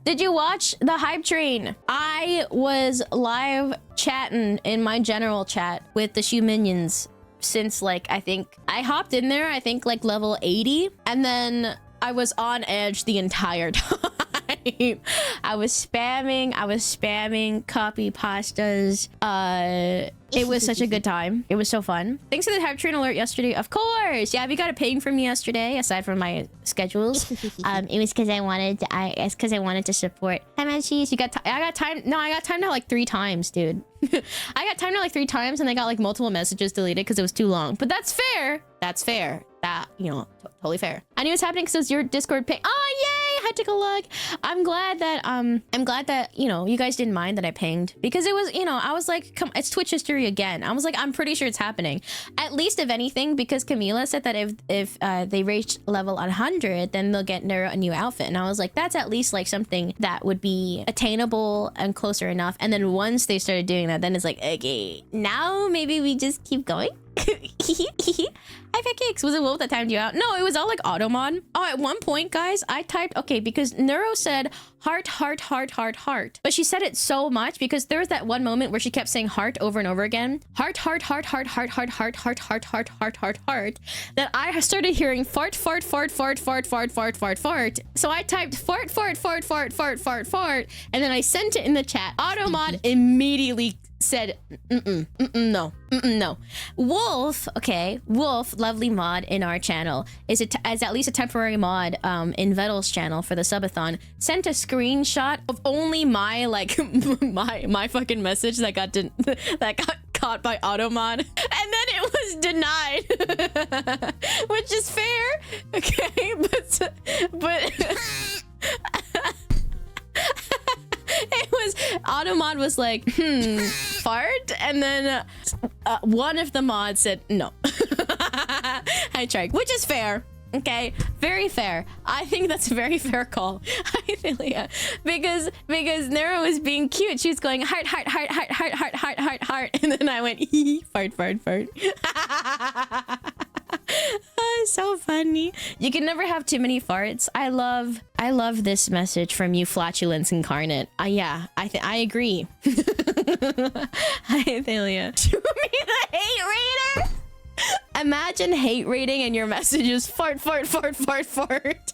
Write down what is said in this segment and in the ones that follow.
Did you watch the hype train? I was live chatting in my general chat with the Shoe Minions since like, I think I hopped in there, I think like level 80, and then I was on edge the entire time. I was spamming copy pastas. It was such a good time. It was so fun. Thanks for the hype train alert yesterday. Of course. Yeah, we got a ping from me yesterday, aside from my schedules. It was because I wanted to support. Hi, man, cheese. I got time. No, I got timed out like 3 times, dude. I got timed out like 3 times, and I got like multiple messages deleted because it was too long. But that's fair. That's fair. That, you know, totally fair. I knew it was happening because it was your Discord ping. Oh, yay! I took a look. I'm glad that you know, you guys didn't mind that I pinged, because it was, you know, I was like, come, it's Twitch history again. I was like, I'm pretty sure it's happening. At least if anything, because Camila said that if they reach level 100, then they'll get Neuro a new outfit, and I was like, that's at least like something that would be attainable and closer enough. And then once they started doing that, then it's like, okay, now maybe we just keep going. I've had cakes. Was it Wolf that timed you out? No, it was all like automon. Oh, at one point, guys, I typed, okay, because Neuro said heart, heart, heart, heart, heart. But she said it so much because there was that one moment where she kept saying heart over and over again. Heart, heart, heart, heart, heart, heart, heart, heart, heart, heart, heart, heart, heart. That I started hearing fart, fart, fart, fart, fart, fart, fart, fart, fart. So I typed fart, fart, fart, fart, fart, fart, fart, and then I sent it in the chat. Automon immediately said, no. Wolf, okay, Wolf, lovely mod in our channel, is at least a temporary mod in Vedal's channel for the subathon, sent a screenshot of only my like my fucking message that got caught by automon, and then it was denied. Which is fair, okay, but it was, automod was like, fart, and then one of the mods said no. I tried, which is fair. Okay, very fair. I think that's a very fair call. Idelia, because Nero was being cute. She was going heart, heart, heart, heart, heart, heart, heart, heart, heart, and then I went fart, fart, fart. So funny. You can never have too many farts. I love this message from you, flatulence incarnate. Yeah, I agree. Hi, Athelia. Shoomimi the hate rater. Imagine hate rating and your message is fart, fart, fart, fart, fart.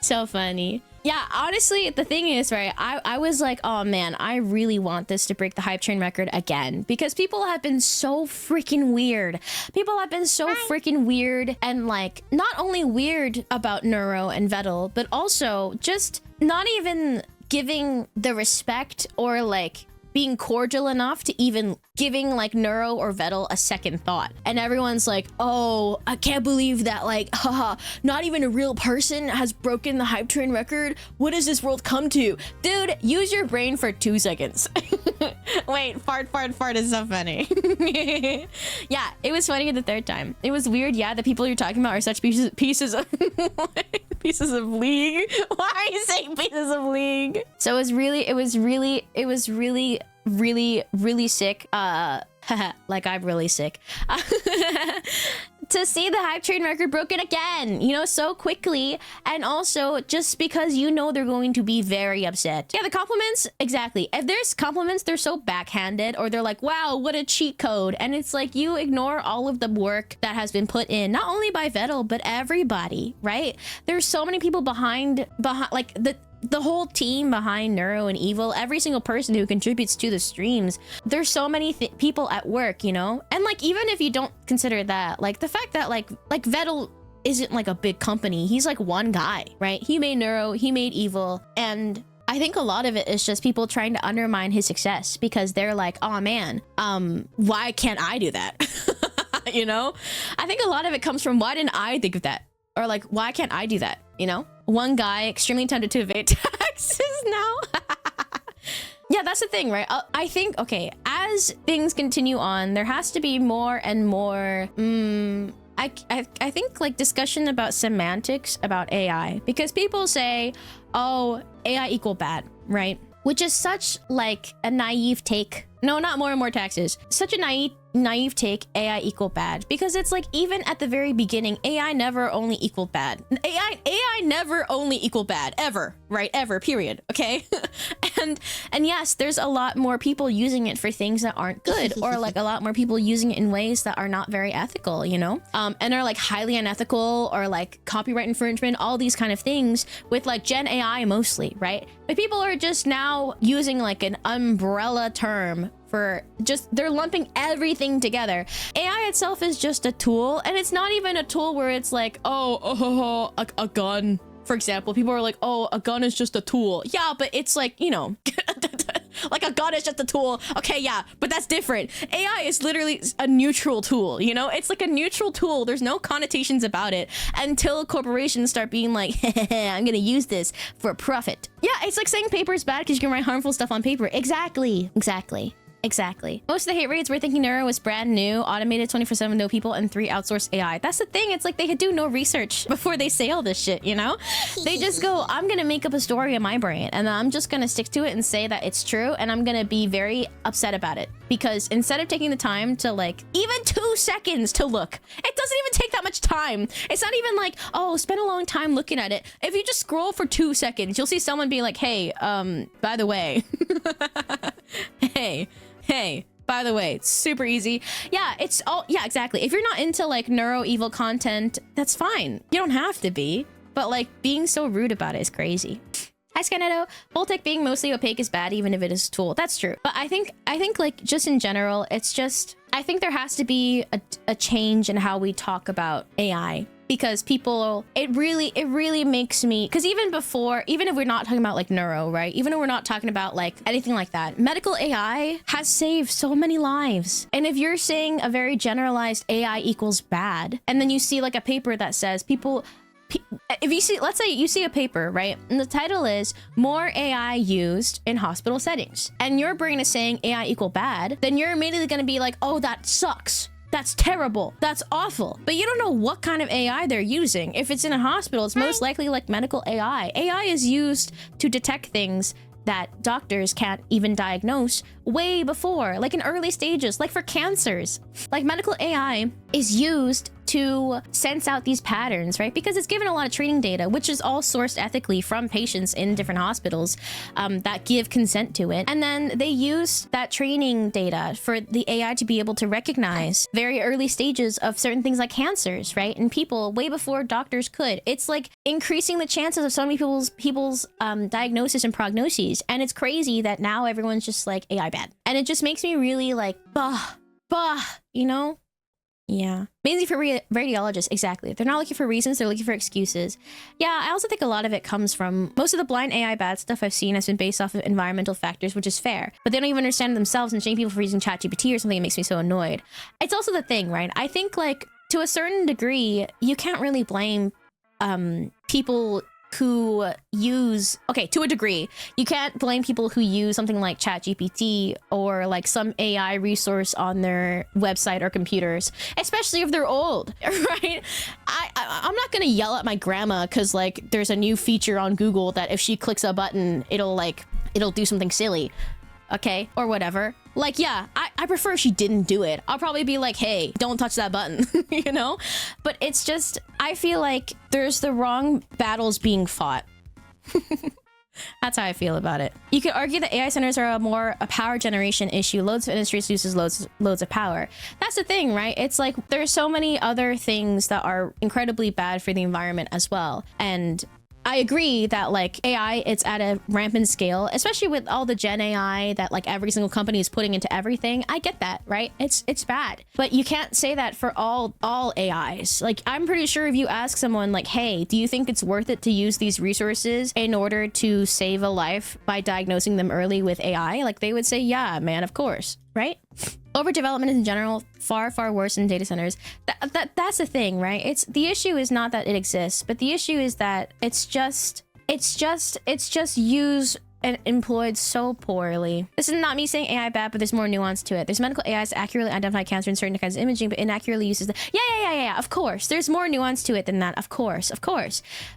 So funny. Yeah, honestly, the thing is, right, I was like, oh man, I really want this to break the hype train record again, because people have been so freaking weird. People have been so freaking weird, and like, not only weird about Neuro and Vedal, but also just not even giving the respect or like being cordial enough to even giving like Neuro or Vedal a second thought. And everyone's like, oh, I can't believe that, like, haha, not even a real person has broken the hype train record. What does this world come to? Dude, use your brain for 2 seconds. Wait, fart, fart, fart is so funny. Yeah, it was funny the 3rd time. It was weird, yeah, the people you're talking about are such pieces of pieces of league. Why are you saying pieces of league? So it was really sick. Like I'm really sick. To see the hype train record broken again, you know, so quickly, and also just because you know they're going to be very upset. Yeah, the compliments, exactly. If there's compliments, they're so backhanded, or they're like, wow, what a cheat code, and it's like you ignore all of the work that has been put in, not only by Vedal but everybody, right? There's so many people behind like the whole team behind Neuro and Evil, every single person who contributes to the streams. There's so many people at work, you know? And like, even if you don't consider that, like the fact that like Vedal isn't like a big company, he's like one guy, right? He made Neuro, he made Evil, and I think a lot of it is just people trying to undermine his success because they're like, oh man, why can't I do that? You know? I think a lot of it comes from, why didn't I think of that? Or like, why can't I do that? You know? One guy extremely tempted to evade taxes now. Yeah, that's the thing, right? I think, okay, as things continue on, there has to be more and more, I think like discussion about semantics about AI, because people say, oh, AI equal bad, right? Which is such like a naive take. No, not more and more taxes. Such a naive take, AI equal bad, because it's like, even at the very beginning, AI never only equaled bad. AI never only equal bad, ever, right? Ever, period, okay? and yes, there's a lot more people using it for things that aren't good, or like a lot more people using it in ways that are not very ethical, you know? And are like highly unethical, or like copyright infringement, all these kind of things with like Gen AI mostly, right? But people are just now using like an umbrella term for just, they're lumping everything together. AI itself is just a tool, and it's not even a tool where it's like, a gun, for example. People are like, oh, a gun is just a tool. Yeah, but it's like, you know, like a gun is just a tool. Okay, yeah, but that's different. AI is literally a neutral tool, you know? It's like a neutral tool. There's no connotations about it until corporations start being like, I'm gonna use this for profit. Yeah, it's like saying paper is bad because you can write harmful stuff on paper. Exactly. Most of the hate raids were thinking Neuro was brand new, automated 24/7, no people, and 3 outsourced AI. That's the thing. It's like they do no research before they say all this shit, you know? They just go, I'm gonna make up a story in my brain, and then I'm just gonna stick to it and say that it's true, and I'm gonna be very upset about it. Because instead of taking the time to like, even 2 seconds to look, it doesn't even take that much time. It's not even like, oh, spend a long time looking at it. If you just scroll for 2 seconds, you'll see someone be like, hey, by the way, hey, by the way, it's super easy. Yeah, it's all, yeah, exactly. If you're not into like neuro evil content, that's fine. You don't have to be, but like being so rude about it is crazy. Hi, Scaneto. Whole tech being mostly opaque is bad, even if it is a tool. That's true. But I think like just in general, it's just, I think there has to be a change in how we talk about AI. Because people, it really makes me, because even if we're not talking about like neuro, right? Even if we're not talking about like anything like that, medical AI has saved so many lives. And if you're saying a very generalized AI equals bad, and then you see like a paper that says if you see, let's say you see a paper, right? And the title is more AI used in hospital settings, and your brain is saying AI equal bad, then you're immediately going to be like, oh, that sucks. That's terrible. That's awful. But you don't know what kind of AI they're using. If it's in a hospital, it's most likely like medical AI. AI is used to detect things that doctors can't even diagnose way before, like in early stages, like for cancers. Like medical AI is used to sense out these patterns, right? Because it's given a lot of training data, which is all sourced ethically from patients in different hospitals that give consent to it. And then they use that training data for the AI to be able to recognize very early stages of certain things like cancers, right? And people way before doctors could. It's like increasing the chances of so many people's diagnosis and prognoses. And it's crazy that now everyone's just like AI bad. And it just makes me really like, you know? Yeah, mainly for radiologists, exactly. They're not looking for reasons, they're looking for excuses. Yeah, I also think a lot of it comes from, most of the blind AI bad stuff I've seen has been based off of environmental factors, which is fair. But they don't even understand themselves, and shaming people for using ChatGPT or something, it makes me so annoyed. It's also the thing, right? I think like, to a certain degree, you can't really blame people who use, okay, to a degree, you can't blame people who use something like ChatGPT or like some AI resource on their website or computers, especially if they're old, right? I'm not gonna yell at my grandma because like there's a new feature on Google that if she clicks a button, it'll do something silly, okay, or whatever. Like, yeah, I prefer she didn't do it. I'll probably be like, hey, don't touch that button, you know? But it's just, I feel like there's the wrong battles being fought. That's how I feel about it. You could argue that AI centers are a power generation issue. Loads of industries uses loads of power. That's the thing, right? It's like there's so many other things that are incredibly bad for the environment as well. And I agree that like AI, it's at a rampant scale, especially with all the Gen AI that like every single company is putting into everything. I get that, right? It's bad, but you can't say that for all AIs. Like, I'm pretty sure if you ask someone like, hey, do you think it's worth it to use these resources in order to save a life by diagnosing them early with AI? Like, they would say, yeah, man, of course, right? Overdevelopment in general, far worse in data centers. That's the thing, right? It's the issue is not that it exists, but the issue is that it's just used and employed so poorly. This is not me saying AI bad, but there's more nuance to it. There's medical AIs to accurately identify cancer in certain kinds of imaging, but inaccurately uses the yeah, of course. There's more nuance to it than that, of course.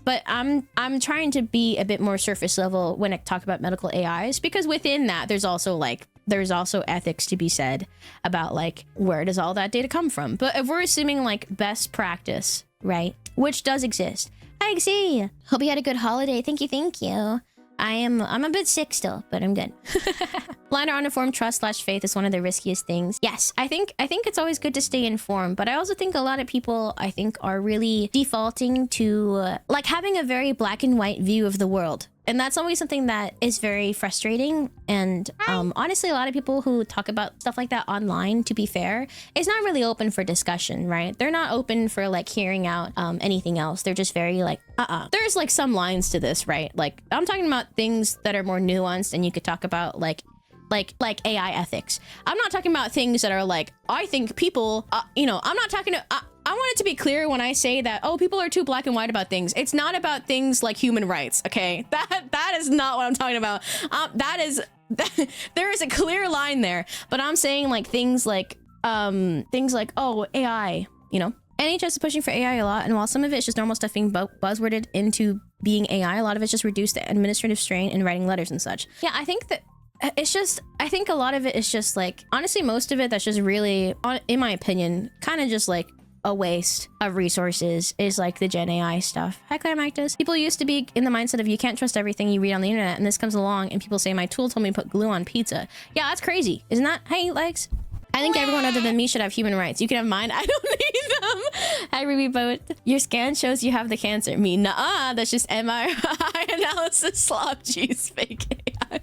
But I'm trying to be a bit more surface level when I talk about medical AIs, because within that there's also like there's also ethics to be said about like, where does all that data come from? But if we're assuming like best practice, right, which does exist. Hi, Xie. Hope you had a good holiday. Thank you, thank you. I'm a bit sick still, but I'm good. Blind or uninformed trust / faith is one of the riskiest things. Yes, I think it's always good to stay informed, but I also think a lot of people, I think, are really defaulting to like having a very black and white view of the world. And that's always something that is very frustrating. And honestly, a lot of people who talk about stuff like that online, to be fair, is not really open for discussion, right? They're not open for like hearing out anything else. They're just very like, There's like some lines to this, right? Like I'm talking about things that are more nuanced, and you could talk about like AI ethics. I'm not talking about things that are like, I think people, I'm not talking to, I want it to be clear when I say that, oh, people are too black and white about things. It's not about things like human rights, okay? That is not what I'm talking about. There is a clear line there, but I'm saying like things like, oh, AI, NHS is pushing for AI a lot, and while some of it's just normal stuff being buzzworded into being AI, a lot of it's just reduced the administrative strain in writing letters and such. Yeah, I think that I think a lot of it is just like, honestly, most of it that's just really, in my opinion, kind of just like a waste of resources is like the Gen AI stuff. Hi, Climactus. People used to be in the mindset of you can't trust everything you read on the internet, and this comes along and people say my tool told me to put glue on pizza. Yeah, that's crazy, isn't that? Hey, Legs. I think everyone other than me should have human rights. You can have mine. I don't need them. Hi, Ruby Boat. Your scan shows you have the cancer. Me, nuh-uh. That's just MRI analysis. Slop juice. Fake AI.